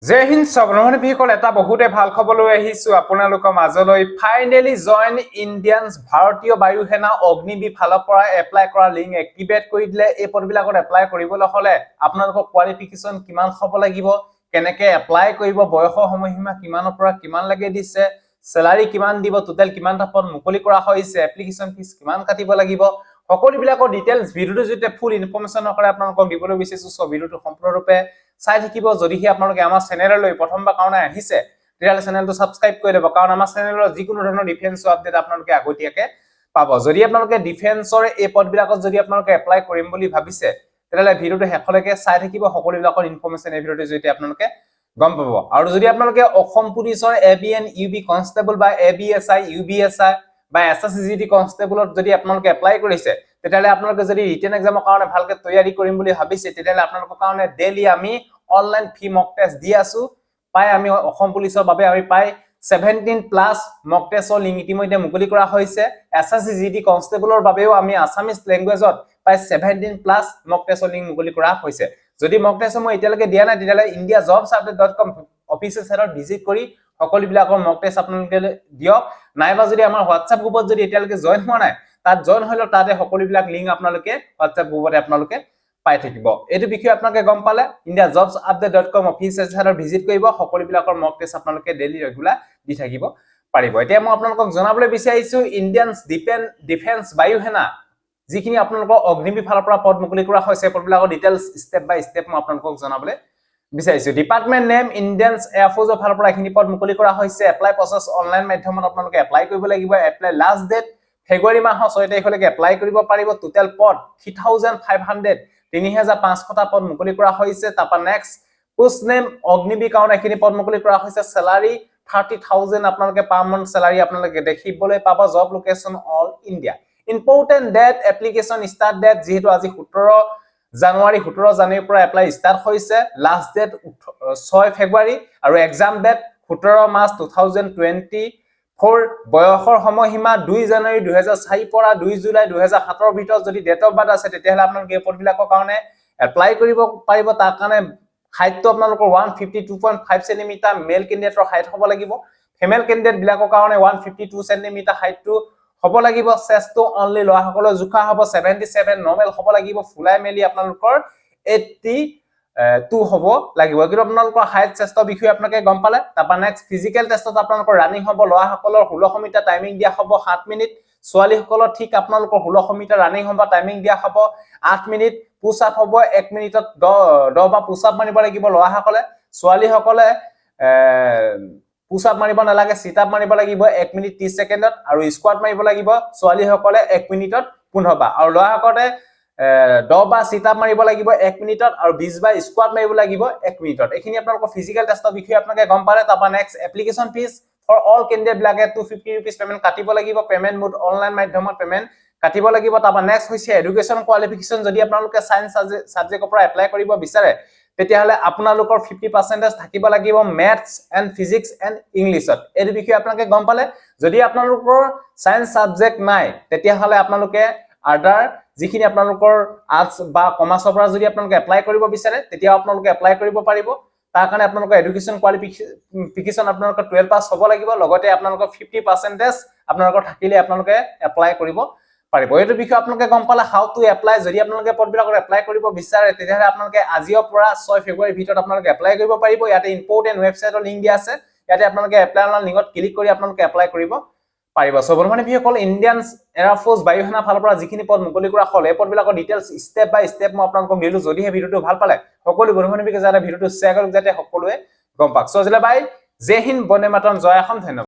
জয় হিন্দ সবৰমণি ভিকল এটা বহুতে ভাল খবৰ লৈ আহিছো আপোনালোকৰ মাজলৈ ফাইনেলি জয়েন ইণ্ডিয়ানছ ভাৰতীয় বায়ু সেনা অগ্নিবীৰ ফালৰ পৰা এপ্লাই কৰা লিংক এক্টিভেট কৰি দিলে এই পদবিলাকত এপ্লাই কৰিবলৈ হলে আপোনালোকৰ কোৱালিফিকেশন কিমান হ'ব লাগিব কেনেকৈ এপ্লাই কৰিব বয়সৰ সময়সীমা কিমানৰ পৰা কিমান লাগে দিছে স্যালাৰি কিমান দিব টোটাল কিমান পদ মুকলি কৰা হৈছে এপ্লিকেশন ফিস কিমান কাটিব লাগিব সকলোবিলাকৰ ডিটেইলছ ভিডিওটো যেতে ফুল ইনফৰমেশন কৰে আপোনালোকক দিবলৈ বিচাৰিছো সব ভিডিওটো সম্পূৰ্ণৰূপে চাই থাকিব যদিহে আপোনালোকে আমাৰ চেনেললৈ প্ৰথমবাৰ কাৰণে আহিছে তেতিয়াহলে চেনেলটো সাবস্ক্ৰাইব কৰি লব কাৰণ আমাৰ চেনেলৰ যিকোনো ধৰণৰ ডিফেন্সৰ আপডেট আপোনালোকে আগতীয়াকৈ পাব যদি আপোনালোকে ডিফেন্সৰ এই পদবিলাকত যদি আপোনালোকে এপ্লাই কৰিম বুলি ভাবিছে তেতিয়াহলে ভিডিওটো শেষলৈকে চাই থাকিব সকলোবিলাকৰ ইনফৰমেশন এই ভিডিওটো যদি আপোনালোকে গম পাব আৰু যদি আপোনালোকে অসম পুলিচৰ এবিএন ইউবি কনস্টেবল বা এবিএসআই ইউবিএসআই বা এসএসসিজি কনস্টেবলত যদি আপোনালোকে এপ্লাই কৰিছে তেতিয়াহলে আপোনালোকে যদি ৰিটেন এক্সামৰ কাৰণে ভালকৈ তৈয়াৰী কৰিম বুলি ভাবিছে তেতিয়াহলে আপোনালোকৰ কাৰণে ডেইলি আমি অনলাইন ফ্ৰী মক টেষ্ট দি আছো পাই আমি অসম পুলিচৰ বাবে আমি পাই 17+ মক টেষ্টৰ লিংক ইতিমধ্যে মুকলি কৰা হৈছে এসএসসিজি কনস্টেবলৰ বাবেও আমি আসামিজ ল্যাঙ্গুৱেজত পাই 17+ মক টেষ্টৰ লিংক মুকলি কৰা হৈছে যদি মক টেষ্ট মই এতিয়ালৈকে দিয়া নাই তেতিয়াহলে indiajobsupdate.com অফিচিয়েল সাইটত ভিজিট কৰি সকলোবিলাকৰ মক টেষ্ট আপোনালোকে দিয়ক নাইবা যদি আমাৰ WhatsApp গ্ৰুপত যদি এতিয়ালৈকে জয়েন হোৱা নাই তাত জয়েন হলে তাতে সকলোবিলাক লিংক আপোনালোকে WhatsApp গ্ৰুপতে আপোনালোকে পাই থাকিব এটো বিষয় আপোনালোকে গম পালে indiajobsupdate.com অফিচিয়েল সাইটত ভিজিট কৰিব সকলোবিলাকৰ মক টেষ্ট আপোনালোকে ডেইলি ৰেগুলাৰ দি থাকিব পাৰিব এতিয়া মই আপোনালোকক জনাবলৈ বিচাৰিছো ইণ্ডিয়ানছ ডিফেন্স বায়ু সেনা যিখিনি আপোনালোকৰ অগ্নিবীৰ ফালৰ পৰা পদ মুকলি কৰা হৈছে পদবিলাকৰ ডিটেইলছ স্টেপ বাই স্টেপ মই আপোনালোকক জনাবলৈ বিচাৰিছো ডিপাৰ্টমেন্ট নেম ইণ্ডিয়ানছ এয়াৰ ফোৰ্সৰ ফালৰ পৰা এখিনি পদ মুকলি কৰা হৈছে এপ্লাই প্ৰসেছ অনলাইন মাধ্যমত আপোনালোকে এপ্লাই কৰিব লাগিব এপ্লাই লাষ্ট ডেট ফেব্ৰুৱাৰী মাহৰ 6 তাৰিখলৈকে এপ্লাই কৰিব পাৰিব টোটাল পদ 3500 3500 পদ মুকলি কৰা হৈছে তাৰপা নেক্সট পোষ্ট নেম অগ্নিবীৰ কাৰণে এখিনি পদ মুকলি কৰা হৈছে স্যালাৰি 30000 আপোনালোকে পাৰ মান্থ স্যালাৰি আপোনালোকে দেখিবলৈ পাব job location all India important date application start date যেহেতু আজি 17 জানুৱাৰী পৰা এপ্লাই স্টাৰ্ট হৈছে লাষ্ট ডেট 6 ফেব্ৰুৱাৰী আৰু এক্সাম ডেট 17 মাৰ্চ 2024 বয়সৰ সময়সীমা 2 জানুৱাৰী 2004 পৰা 2 জুলাই 2007 ৰ ভিতৰত যদি ডেট অফ বাৰ্থ আছে তেতিয়াহলে আপোনালোকে এই পদবিলাকৰ কাৰণে এপ্লাই কৰিব পাৰিব তাৰ কাৰণে হাইটটো আপোনালোকৰ 152.5 সেমি মেল ক্যান্ডিডেটৰ হাইট হ'ব লাগিব ফিমেল ক্যান্ডিডেট বিলাকৰ কাৰণে 152 সেমি হাইটটো হ'ব লাগিব চেষ্টটো অনলি লৰাসকলৰ জুখা হ'ব 77 নৰ্মেল হ'ব লাগিব ফুলাই মেলি আপোনালোকৰ 82 হ'ব লাগিব কিন্তু আপোনালোকৰ হাইট চেষ্টৰ বিষয়ে আপোনালোকে গম পালে তাৰপা নেক্সট ফিজিক্যাল টেষ্টত আপোনালোকৰ ৰানিং হ'ব লৰাসকলৰ 16 মিটাৰ টাইমিং দিয়া হ'ব 7 মিনিট ছোৱালীসকলৰ ঠিক আপোনালোকৰ 16 মিটাৰ ৰানিং হ'ব টাইমিং দিয়া হ'ব 8 মিনিট পুশ আপ হ'ব 1 মিনিটত 10 বা পুশ আপ মাৰিব লাগিব লৰাসকলে ছোৱালীসকলে পুশ আপ মাৰিব নালাগে সিট আপ মাৰিব লাগিব 1 মিনিট 30 সেকেন্ডত আৰু স্কোৱাট মাৰিব লাগিব ছোৱালীসকলে 1 মিনিটত 15 বাৰ আৰু লৰাসকলে 10 বাৰ সিট আপ মাৰিব লাগিব 1 মিনিটত আৰু 20 বাৰ স্কোৱাট মাৰিব লাগিব 1 মিনিটত এখিনি আপোনালোকৰ ফিজিক্যাল টেষ্টৰ বিষয়ে আপোনালোকে গম পালে তাৰপা next application fees for all candidate বিলাকে 250 रुपीस পেমেন্ট কাটিব লাগিব পেমেন্ট মোড অনলাইন মাধ্যমত পেমেন্ট কাটিব লাগিব তাৰপা নেক্সট হৈছে এডুকেশন কোৱালিফিকেশন যদি আপোনালোকে সায়েন্স সাবজেক্টৰ পৰা এপ্লাই কৰিব বিচাৰে তেতিয়াহলে আপোনালোকৰ 50% থাকিব লাগিব ম্যাথছ এন্ড ফিজিক্স এন্ড ইংলিশত এই বিষয়ে আপোনালোকে গম পালে যদি আপোনালোকৰ সায়েন্স সাবজেক্ট নাই তেতিয়াহলে আপোনালোকে আদাৰ যিখিনি আপোনালোকৰ আৰ্টছ বা কমাৰ্চৰ পৰা যদি আপোনালোকে এপ্লাই কৰিব বিচাৰে তেতিয়া আপোনালোকে এপ্লাই কৰিব পাৰিব তাৰ কাৰণে আপোনালোকৰ এডুকেশন কোৱালিফিকেশন আপোনালোকৰ 12 পাস হ'ব লাগিব লগতে আপোনালোকৰ 50% আপোনালোকৰ থাকিলে আপোনালোকে এপ্লাই কৰিব পাৰিব এইটো বিষয় আপোনালোকে গম পালে হাউ টু এপ্লাই যদি আপোনালোকে পদবিলাকৰ এপ্লাই কৰিব বিচাৰে তেতিয়াহলে আপোনালোকে আজিৰ পৰা 6 ফেব্ৰুৱাৰীৰ ভিতৰত আপোনালোকে এপ্লাই কৰিব পাৰিব ইয়াতে ইম্পৰ্টেন্ট ওয়েবসাইটৰ লিংক দিয়া আছে ইয়াতে আপোনালোকে এপ্লাই অন লিংকত ক্লিক কৰি আপোনালোকে এপ্লাই কৰিব পাৰিব সো বন্ধুবান্ধৱ ভিসকল ইণ্ডিয়ানছ এয়াৰ ফোৰ্স বায়ু সেনা ফালৰ পৰা যিখিনি পদ মুকলি কৰা হ'ল এই পদবিলাকৰ ডিটেইলছ স্টেপ বাই স্টেপ মই আপোনালোকক দিলো যদিহে ভিডিওটো ভাল পালে সকলো বন্ধুবান্ধৱীকে যাতে ভিডিওটো শেয়াৰ কৰক যাতে সকলোৱে গম পাওক সো আজিলৈ বাই জয় হিন্দ বন্দে মাতৰম জয় অসম ধন্যবাদ